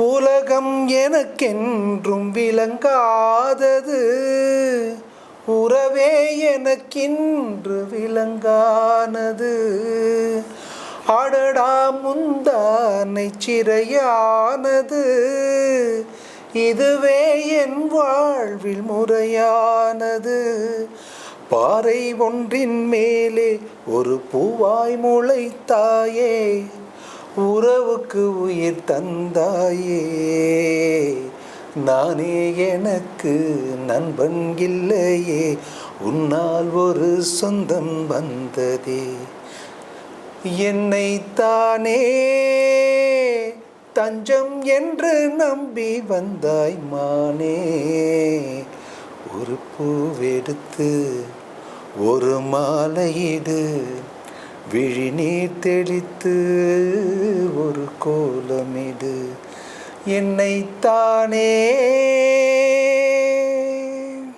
உலகம் எனக்கென்றும் விளங்காதது, உறவே எனக்கின்று விளங்கானது. அடடா முந்தானை சிறையானது, இதுவே என் வாழ்வில் முறையானது. பாறை ஒன்றின் மேலே ஒரு பூவாய் முளைத்தாயே, உறவுக்கு உயிர் தந்தாயே. நானே எனக்கு நண்பன் இல்லையே, உன்னால் ஒரு சொந்தம் வந்ததே. என்னைத்தானே தஞ்சம் என்று நம்பி வந்தாய் மானே. ஒரு பூவெடுத்து ஒரு மாலையிடு, விழிநீர் தெளித்து ஒரு கோலமிடு. என்னைத்தானே